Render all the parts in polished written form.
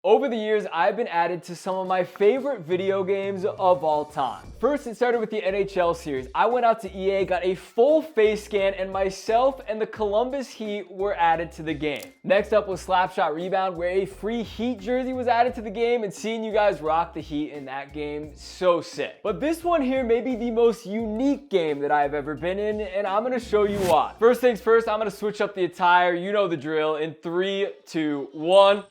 Over the years, I've been added to some of my favorite video games of all time. First, it started with the NHL series. I went out to EA, got a full face scan, and myself and the Columbus Heat were added to the game. Next up was Slapshot Rebound, where a free Heat jersey was added to the game, and seeing you guys rock the Heat in that game, so sick. But this one here may be the most unique game that I've ever been in, and I'm gonna show you why. First things first, I'm gonna switch up the attire. You know the drill. In 3, 2, 1.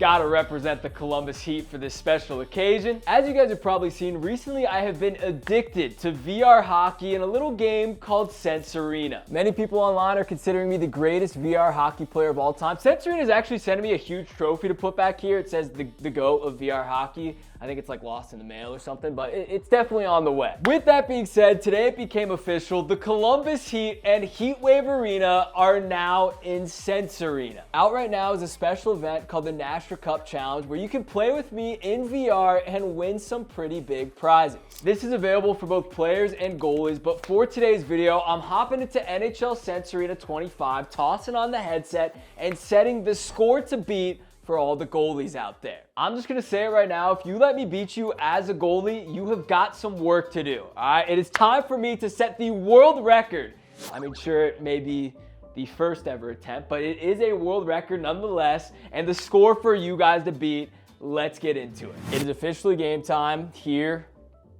Gotta represent the Columbus Heat for this special occasion. As you guys have probably seen, recently I have been addicted to VR hockey in a little game called Sense Arena. Many people online are considering me the greatest VR hockey player of all time. Sense Arena is actually sending me a huge trophy to put back here. It says the GOAT of VR hockey. I think it's like lost in the mail or something, but it's definitely on the way. With that being said, today it became official. The Columbus Heat and Heatwave Arena are now in Sense Arena. Out right now is a special event called the Nasher Cup Challenge, where you can play with me in VR and win some pretty big prizes. This is available for both players and goalies, but for today's video, I'm hopping into NHL Sense Arena 25, tossing on the headset, and setting the score to beat for all the goalies out there. I'm just gonna say it right now, if you let me beat you as a goalie, you have got some work to do, all right? It is time for me to set the world record. I mean, sure, it may be the first ever attempt, but it is a world record nonetheless, and the score for you guys to beat, let's get into it. It is officially game time. Here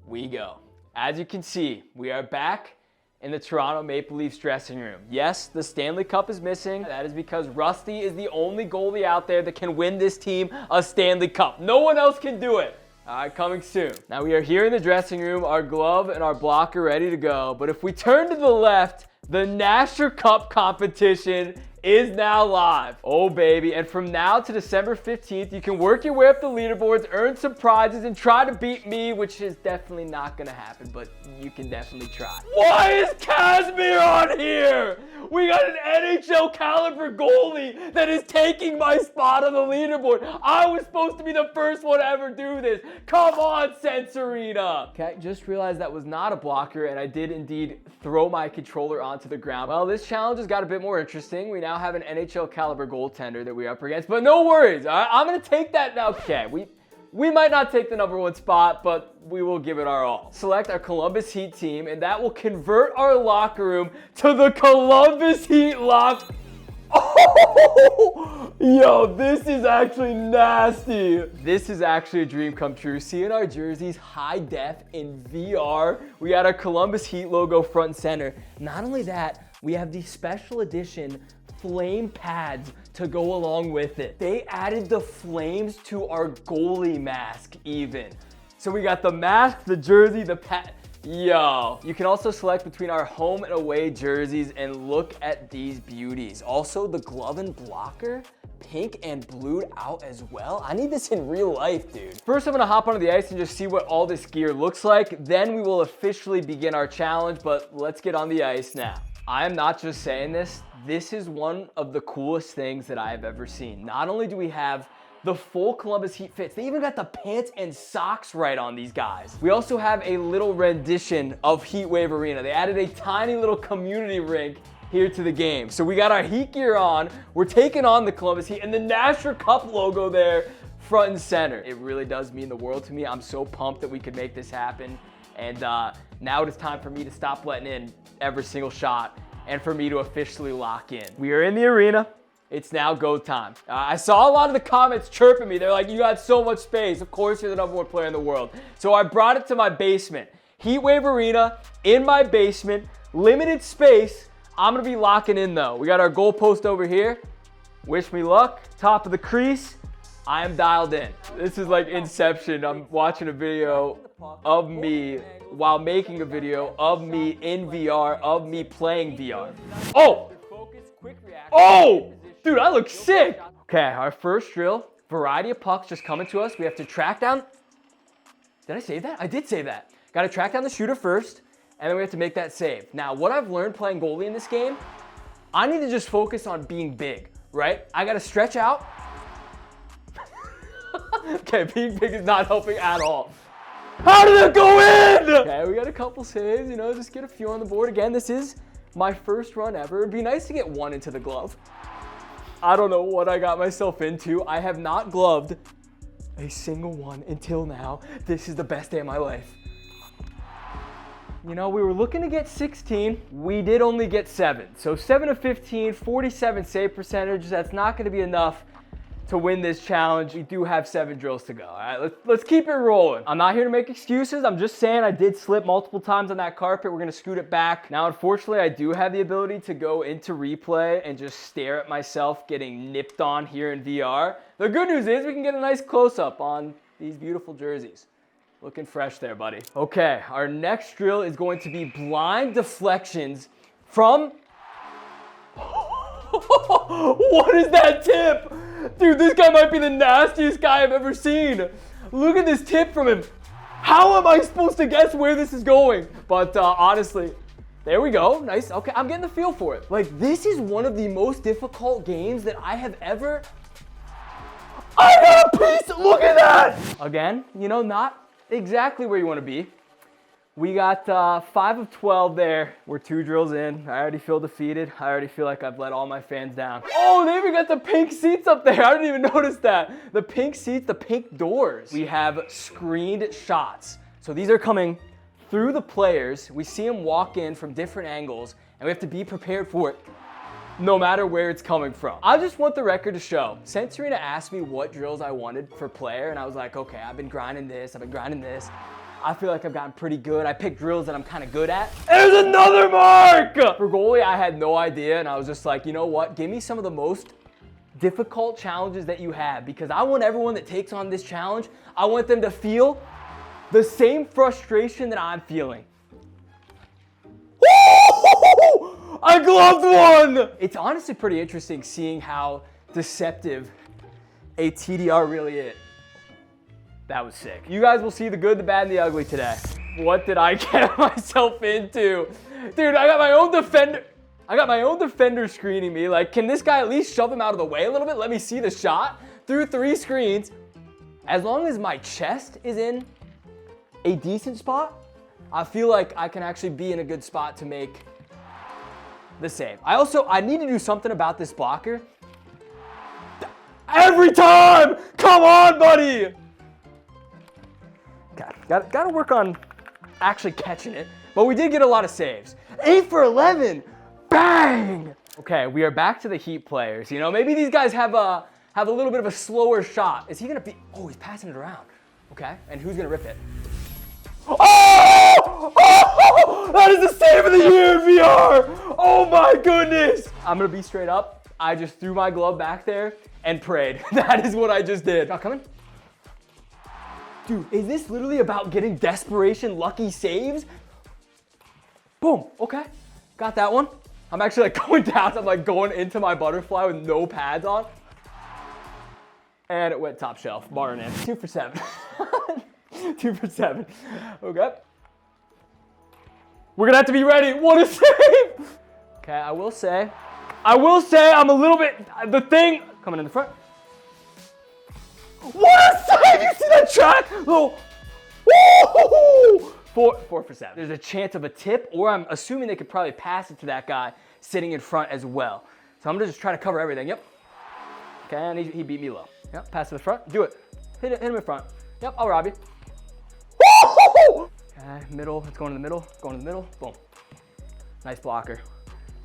we go. As you can see, we are back in the Toronto Maple Leafs dressing room. Yes, the Stanley Cup is missing. That is because Rusty is the only goalie out there that can win this team a Stanley Cup. No one else can do it. All right, coming soon. Now we are here in the dressing room, our glove and our blocker ready to go. But if we turn to the left, the Nasher Cup competition is now live. Oh baby, and from now to December 15th, you can work your way up the leaderboards, earn some prizes, and try to beat me, which is definitely not gonna happen, but you can definitely try. Why is Casimir on here? We got an NHL caliber goalie that is taking my spot on the leaderboard. I was supposed to be the first one to ever do this. Come on, Sense Arena. Okay, just realized that was not a blocker, and I did indeed throw my controller onto the ground. Well, this challenge has got a bit more interesting. We now have an NHL caliber goaltender that we're up against, but no worries. All right, I'm gonna take that now. Okay, we might not take the #1 spot, but we will give it our all. Select our Columbus Heat team, and that will convert our locker room to the Columbus Heat lock. Oh, yo, this is actually nasty. This is actually a dream come true. Seeing our jerseys high def in VR. We got our Columbus Heat logo front and center. Not only that, we have the special edition flame pads to go along with it. They added the flames to our goalie mask even. So we got the mask, the jersey, the pad. Yo, you can also select between our home and away jerseys, and look at these beauties. Also the glove and blocker, pink and blued out as well. I need this in real life, dude. First, I'm gonna hop onto the ice and just see what all this gear looks like. Then we will officially begin our challenge, but let's get on the ice now. I am not just saying this. This is one of the coolest things that I have ever seen. Not only do we have the full Columbus Heat fits, they even got the pants and socks right on these guys. We also have a little rendition of Heatwave Arena. They added a tiny little community rink here to the game. So we got our Heat gear on, we're taking on the Columbus Heat, and the Nasher Cup logo there front and center. It really does mean the world to me. I'm so pumped that we could make this happen. And now it is time for me to stop letting in every single shot and for me to officially lock in. We are in the arena. It's now go time. I saw a lot of the comments chirping me. They're like, you got so much space. Of course you're the #1 player in the world. So I brought it to my basement. Heatwave Arena in my basement, limited space. I'm gonna be locking in though. We got our goalpost over here. Wish me luck. Top of the crease. I am dialed in. This is like Inception. I'm watching a video of me while making a video of me in VR, of me playing VR. Oh! Oh! Dude, I look sick! Okay, our first drill. Variety of pucks just coming to us. We have to track down... Did I save that? I did save that. Gotta track down the shooter first, and then we have to make that save. Now, what I've learned playing goalie in this game, I need to just focus on being big, right? I gotta stretch out. Okay, being big is not helping at all. How did it go in? Okay, we got a couple saves, you know, just get a few on the board. Again, this is my first run ever. It'd be nice to get one into the glove. I don't know what I got myself into. I have not gloved a single one until now. This is the best day of my life. You know, we were looking to get 16. We did only get 7. So 7 of 15, 47 save percentage. That's not going to be enough to win this challenge. We do have 7 drills to go. All right, let's keep it rolling. I'm not here to make excuses. I'm just saying I did slip multiple times on that carpet. We're gonna scoot it back. Now, unfortunately, I do have the ability to go into replay and just stare at myself getting nipped on here in VR. The good news is we can get a nice close-up on these beautiful jerseys. Looking fresh there, buddy. Okay, our next drill is going to be blind deflections from... What is that tip? Dude, this guy might be the nastiest guy I've ever seen. Look at this tip from him. How am I supposed to guess where this is going? But honestly, there we go. Nice. Okay, I'm getting the feel for it. Like, this is one of the most difficult games that I have ever... I got a piece! Look at that! Again, you know, not exactly where you want to be. We got 5 of 12 there. We're 2 drills in. I already feel defeated. I already feel like I've let all my fans down. Oh, they even got the pink seats up there. I didn't even notice that. The pink seats, the pink doors. We have screened shots. So these are coming through the players. We see them walk in from different angles, and we have to be prepared for it no matter where it's coming from. I just want the record to show. Serena asked me what drills I wanted for player, and I was like, okay, I've been grinding this, I've been grinding this. I feel like I've gotten pretty good. I picked drills that I'm kind of good at. There's another mark! For goalie, I had no idea, and I was just like, you know what? Give me some of the most difficult challenges that you have, because I want everyone that takes on this challenge, I want them to feel the same frustration that I'm feeling. I gloved one! It's honestly pretty interesting seeing how deceptive a TDR really is. That was sick. You guys will see the good, the bad, and the ugly today. What did I get myself into? Dude, I got my own defender screening me. Like, can this guy at least shove him out of the way a little bit? Let me see the shot through 3 screens. As long as my chest is in a decent spot, I feel like I can actually be in a good spot to make the save. I need to do something about this blocker. Every time! Come on, buddy! Gotta work on actually catching it, but we did get a lot of saves. 8 for 11, bang! Okay, we are back to the Heat players. You know, maybe these guys have a little bit of a slower shot. Is he gonna be, oh, he's passing it around. Okay, and who's gonna rip it? Oh! Oh! That is the save of the year in VR! Oh my goodness! I'm gonna be straight up. I just threw my glove back there and prayed. That is what I just did. Not coming? Dude, is this literally about getting desperation lucky saves? Boom, okay. Got that one. I'm actually like going down, I'm like going into my butterfly with no pads on. And it went top shelf, barring in. 2 for 7. 2 for 7. Okay. We're gonna have to be ready. What a save! Okay, I will say I'm a little bit, the thing, coming in the front. What a save! You see that track? Oh, woo! 4 for 7. There's a chance of a tip, or I'm assuming they could probably pass it to that guy sitting in front as well. So I'm gonna just try to cover everything. Yep. Okay, and he beat me low. Yep, pass to the front. Do it. Hit him in front. Yep, I'll rob you. Woo! Okay, middle. It's going to the middle. Going to the middle. Boom. Nice blocker.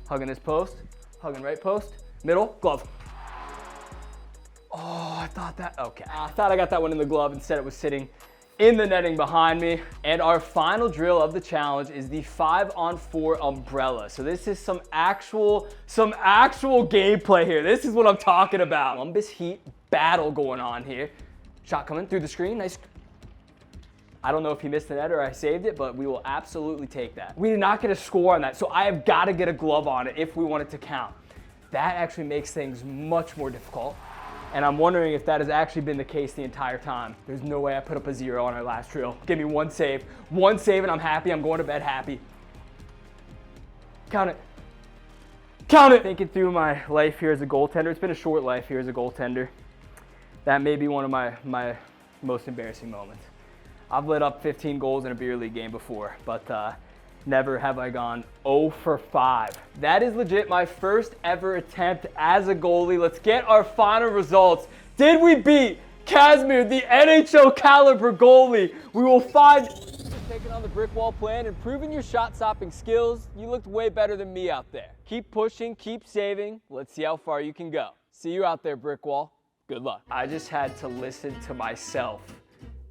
Hugging this post. Hugging right post. Middle. Glove. Oh, I thought that, okay. I thought I got that one in the glove. Instead, it was sitting in the netting behind me. And our final drill of the challenge is the 5-on-4 umbrella. So this is some actual gameplay here. This is what I'm talking about. Columbus Heat battle going on here. Shot coming through the screen. Nice. I don't know if he missed the net or I saved it, but we will absolutely take that. We did not get a score on that, so I have got to get a glove on it if we want it to count. That actually makes things much more difficult. And I'm wondering if that has actually been the case the entire time. There's no way I put up a 0 on our last drill. Give me 1 save. 1 save and I'm happy. I'm going to bed happy. Count it. Count it! Thinking through my life here as a goaltender. It's been a short life here as a goaltender. That may be one of my most embarrassing moments. I've lit up 15 goals in a beer league game before, but never have I gone 0 for 5. That is legit my first ever attempt as a goalie. Let's get our final results. Did we beat Casimir, the NHL caliber goalie. We will find... Taking on the brick wall plan, improving your shot stopping skills. You looked way better than me out there. Keep pushing, keep saving. Let's see how far you can go. See you out there, brick wall. Good luck. I just had to listen to myself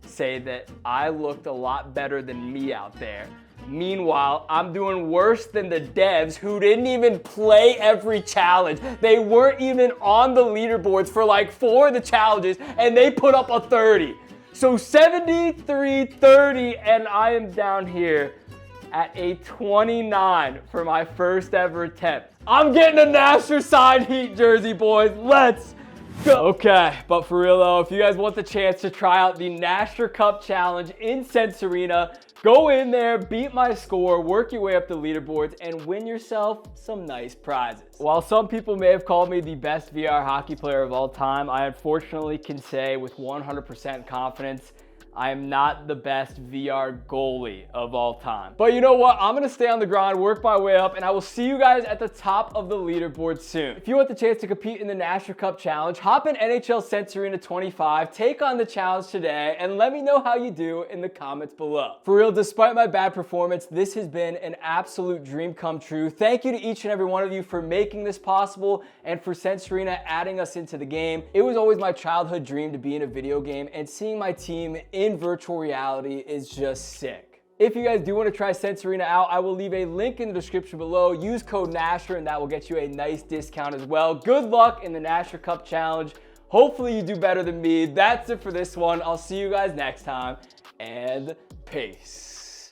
say that I looked a lot better than me out there. Meanwhile, I'm doing worse than the devs who didn't even play every challenge. They weren't even on the leaderboards for like 4 of the challenges, and they put up a 30. So 73-30, and I am down here at a 29 for my first ever attempt. I'm getting a Nasher signed Heat jersey, boys. Let's go. Okay, but for real though, if you guys want the chance to try out the Nasher Cup Challenge in Sense Arena, go in there, beat my score, work your way up the leaderboards, and win yourself some nice prizes. While some people may have called me the best VR hockey player of all time, I unfortunately can say with 100% confidence, I am not the best VR goalie of all time. But you know what? I'm gonna stay on the grind, work my way up, and I will see you guys at the top of the leaderboard soon. If you want the chance to compete in the Nasher Cup Challenge, hop in NHL Sense Arena 25, take on the challenge today, and let me know how you do in the comments below. For real, despite my bad performance, this has been an absolute dream come true. Thank you to each and every one of you for making this possible and for Sense Arena adding us into the game. It was always my childhood dream to be in a video game, and seeing my team in virtual reality is just sick. If you guys do want to try Sense Arena out, I will leave a link in the description below. Use code Nasher and that will get you a nice discount as well. Good luck in the Nasher Cup Challenge. Hopefully you do better than me. That's it for this one. I'll see you guys next time, and peace.